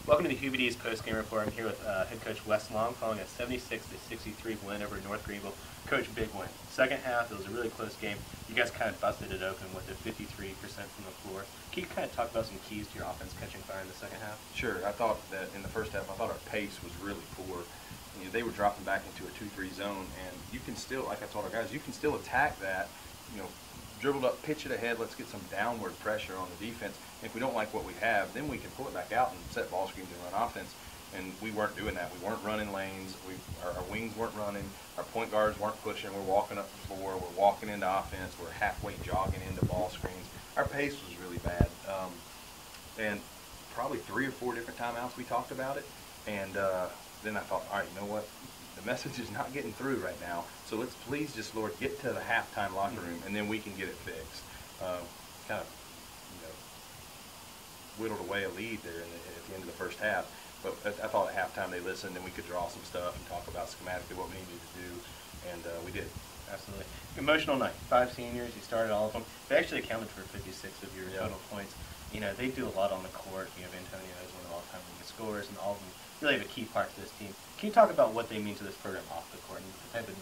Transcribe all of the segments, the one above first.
Welcome to the Hubee's Postgame Report. I'm here with head coach Wes Long following a 76-63 win over North Greenville. Coach, big win. Second half, it was a really close game. You guys kind of busted it open with the 53% from the floor. Can you kind of talk about some keys to your offense catching fire in the second half? Sure. I thought that in the first half, I thought our pace was really poor. You know, they were dropping back into a 2-3 zone, and you can still, like I told our guys, you can still attack that. You know, dribbled up, pitch it ahead, let's get some downward pressure on the defense. If we don't like what we have, then we can pull it back out and set ball screens and run offense. And we weren't doing that. We weren't running lanes. Our wings weren't running. Our point guards weren't pushing. We're walking up the floor. We're walking into offense. We're halfway jogging into ball screens. Our pace was really bad. And probably 3 or 4 different timeouts we talked about it. And then I thought, all right, you know what? The message is not getting through right now. So let's please just, Lord, get to the halftime locker room, and then we can get it fixed. Kind of, you know, whittled away a lead there at the end of the first half. But I thought at halftime they listened, and we could draw some stuff and talk about schematically what we needed to do, and we did. Absolutely. Emotional night. 5 seniors. You started all of them. They actually accounted for 56 of your total points. You know, they do a lot on the court. You have Antonio as one of the all-time leading scorers, and all of them really have a key part to this team. Can you talk about what they mean to this program off the court and the type of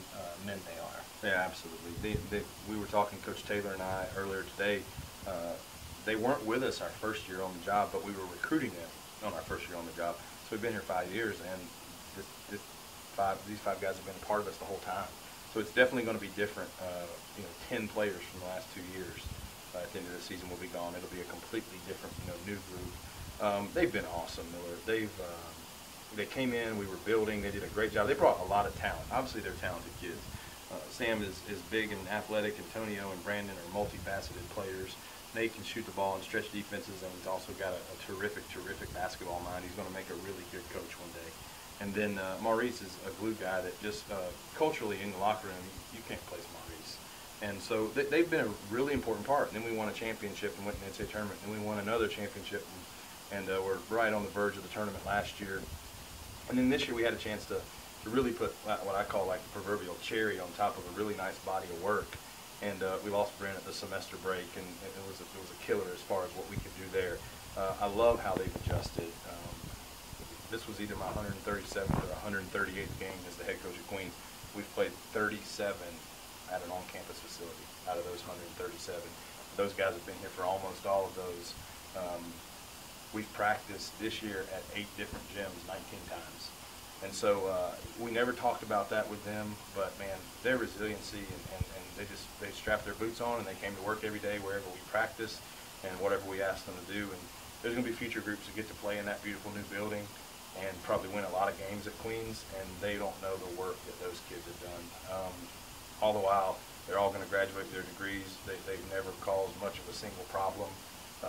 men they are? Yeah, absolutely. We were talking, Coach Taylor and I, earlier today. They weren't with us our first year on the job, but we were recruiting them on our first year on the job. So we've been here 5 years, and these 5 guys have been a part of us the whole time. So it's definitely going to be different. You know, 10 players from the last 2 years at the end of the season will be gone. It'll be a completely different, new group. They've been awesome, Miller. They came in, we were building, they did a great job. They brought a lot of talent. Obviously, they're talented kids. Sam is big and athletic. Antonio and Brandon are multifaceted players. Nate can shoot the ball and stretch defenses, and he's also got a terrific basketball mind. He's going to make a really good coach one day. And then Maurice is a glue guy that just culturally in the locker room, you can't place Maurice. And so they've been a really important part. And then we won a championship and went in the NCAA tournament. And we won another championship, and we're right on the verge of the tournament last year. And then this year we had a chance to really put what I call like the proverbial cherry on top of a really nice body of work. And we lost Brent at the semester break, and it was a killer as far as what we could do there. I love how they've adjusted. This was either my 137th or 138th game as the head coach of Queens. We've played 37 at an on-campus facility out of those 137. Those guys have been here for almost all of those. We've practiced this year at 8 different gyms 19 times. And so we never talked about that with them, but man, their resiliency and they strapped their boots on and they came to work every day wherever we practiced and whatever we asked them to do. And there's going to be future groups that get to play in that beautiful new building and probably win a lot of games at Queens, and they don't know the work that those kids have done. All the while, they're all going to graduate with their degrees. They've never caused much of a single problem.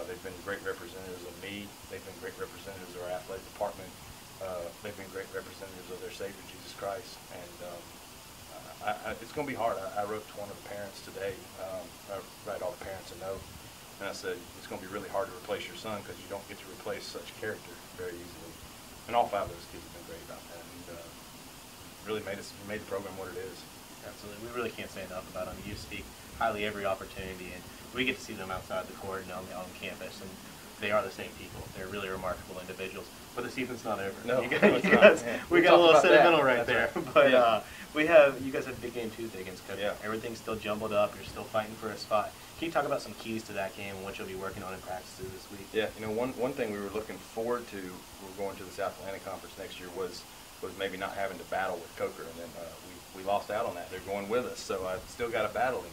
They've been great representatives of me. They've been great representatives of our athletic department. They've been great representatives of their Savior, Jesus Christ. And it's going to be hard. I wrote to one of the parents today. I write all the parents a note. And I said, it's going to be really hard to replace your son because you don't get to replace such character very easily. And all 5 of those kids have been great about that. And really made the program what it is. Absolutely. We really can't say enough about them. You speak highly every opportunity, and we get to see them outside the court and on campus, and they are the same people. They're really remarkable individuals. But the season's not over. No, we got a little sentimental right there. Right. But you guys have a big game Tuesday against Cook. Yeah. Everything's still jumbled up. You're still fighting for a spot. Can you talk about some keys to that game and what you'll be working on in practices this week? Yeah, one thing we were looking forward to, we're going to the South Atlantic Conference next year, was maybe not having to battle with Coker, and then we lost out on that. They're going with us, so I've still got to battle him.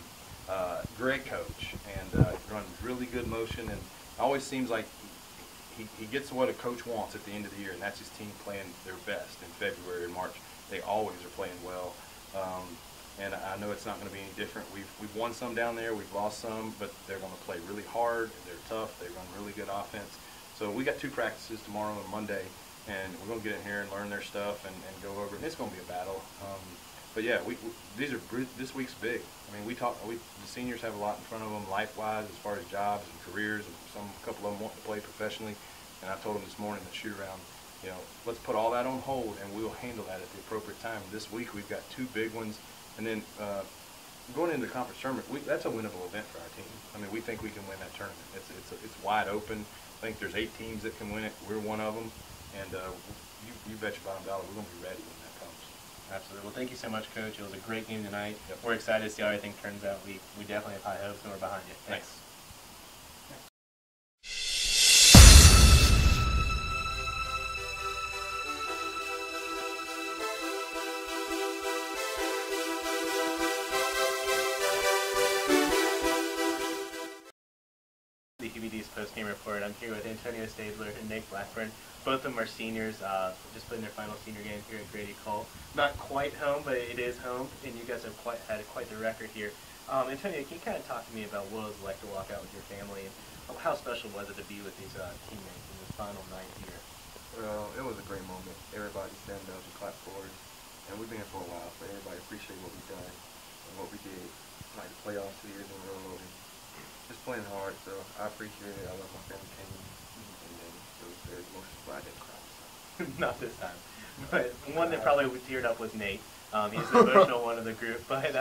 Great coach, and runs really good motion, and always seems like he gets what a coach wants at the end of the year, and that's his team playing their best in February and March. They always are playing well, and I know it's not going to be any different. We've won some down there, we've lost some, but they're going to play really hard. They're tough. They run really good offense. So we got 2 practices tomorrow and Monday, and we're going to get in here and learn their stuff and go over it. And it's going to be a battle. But yeah, this week's big. I mean, the seniors have a lot in front of them life-wise as far as jobs and careers, and a couple of them want to play professionally. And I told them this morning at shoot-around, let's put all that on hold and we'll handle that at the appropriate time. This week we've got 2 big ones, and then going into the conference tournament, that's a winnable event for our team. I mean, we think we can win that tournament. It's wide open. I think there's 8 teams that can win it. We're one of them, and you bet your bottom dollar we're going to be ready when that comes. Absolutely. Well, thank you so much, Coach. It was a great game tonight. Yep. We're excited to see how everything turns out. We definitely have high hopes, and we're behind you. Thanks. The Hubee's post-game report. I'm here with Antonio Stabler and Nate Blackburn. Both of them are seniors, just playing their final senior game here at Grady Cole. Not quite home, but it is home, and you guys have had quite the record here. Antonio, can you kind of talk to me about what it was like to walk out with your family, and how special was it to be with these teammates in this final night here? Well, it was a great moment. Everybody stand up and clap for us, and we've been here for a while, so everybody appreciate what we've done and what we did. Like the playoffs 2 years in a row, and just playing hard, so I appreciate it. I love my family came, and then it was very emotional, but I didn't cry. So. Not this time. But one that probably teared up was Nate. He's the emotional one of the group. But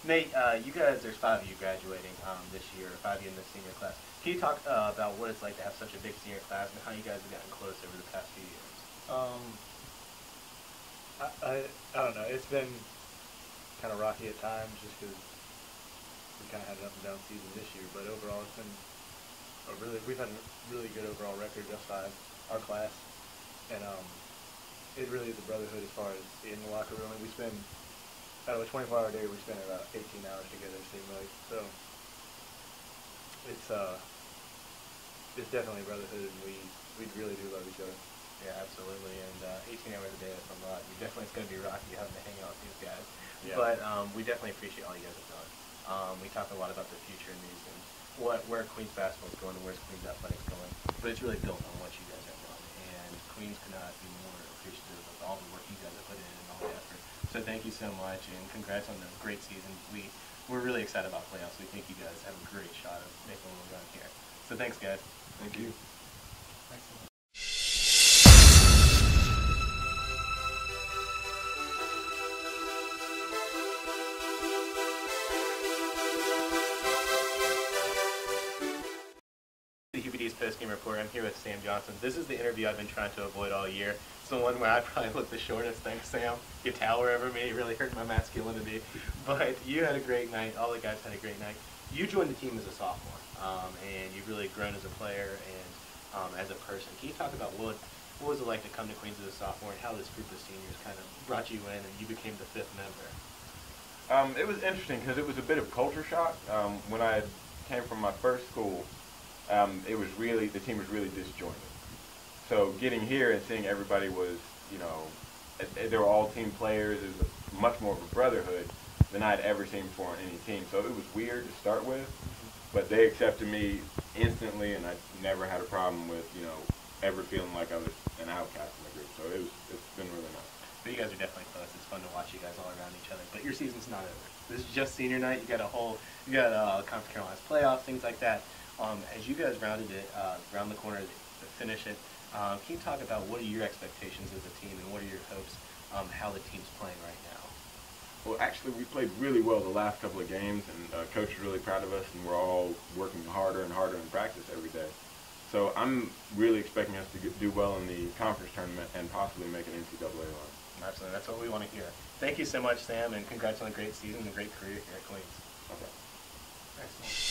Nate, you guys, there's 5 of you graduating this year, 5 of you in the senior class. Can you talk about what it's like to have such a big senior class and how you guys have gotten close over the past few years? I don't know. It's been kind of rocky at times just because we kind of had an up and down season this year. But overall, it's been we've had a really good overall record just by our class. And it really is a brotherhood as far as in the locker room. And we spend, out of a 24-hour day, we spend about 18 hours together, it seems like. So it's definitely a brotherhood, and we really do love each other. Yeah, absolutely. And 18 hours a day, that's a lot. It's going to be rocky having to hang out with these guys. Yeah. But we definitely appreciate all you guys have done. We talk a lot about the future in these and where Queens basketball is going and where's Queens athletics going. But it's really built on what you guys have done. And Queens could not be more appreciative of all the work you guys have put in and all the effort. So thank you so much, and congrats on the great season. We're really excited about playoffs. We think you guys have a great shot of making a little run here. So thanks, guys. Thank you. Thanks so much. Hubee's post-game report. I'm here with Sam Johnson. This is the interview I've been trying to avoid all year. It's the one where I probably look the shortest. Thanks, Sam. You tower over me. You really hurt my masculinity. But you had a great night. All the guys had a great night. You joined the team as a sophomore, and you've really grown as a player and as a person. Can you talk about what was it like to come to Queens as a sophomore and how this group of seniors kind of brought you in and you became the 5th member? It was interesting because it was a bit of culture shock. When I came from my first school, the team was really disjointed. So getting here and seeing everybody was, they were all team players. It was much more of a brotherhood than I'd ever seen before on any team. So it was weird to start with, but they accepted me instantly, and I never had a problem with, ever feeling like I was an outcast in the group. So it's been really nice. But you guys are definitely close. It's fun to watch you guys all around each other. But your season's not over. This is just senior night. You got Conference Carolinas playoffs, things like that. As you guys rounded it, round the corner to finish it, can you talk about what are your expectations as a team and what are your hopes how the team's playing right now? Well, actually, we played really well the last couple of games, and Coach is really proud of us, and we're all working harder and harder in practice every day. So I'm really expecting us to do well in the conference tournament and possibly make an NCAA run. Absolutely. That's what we want to hear. Thank you so much, Sam, and congrats on a great season and a great career here at Queens. Okay. Excellent.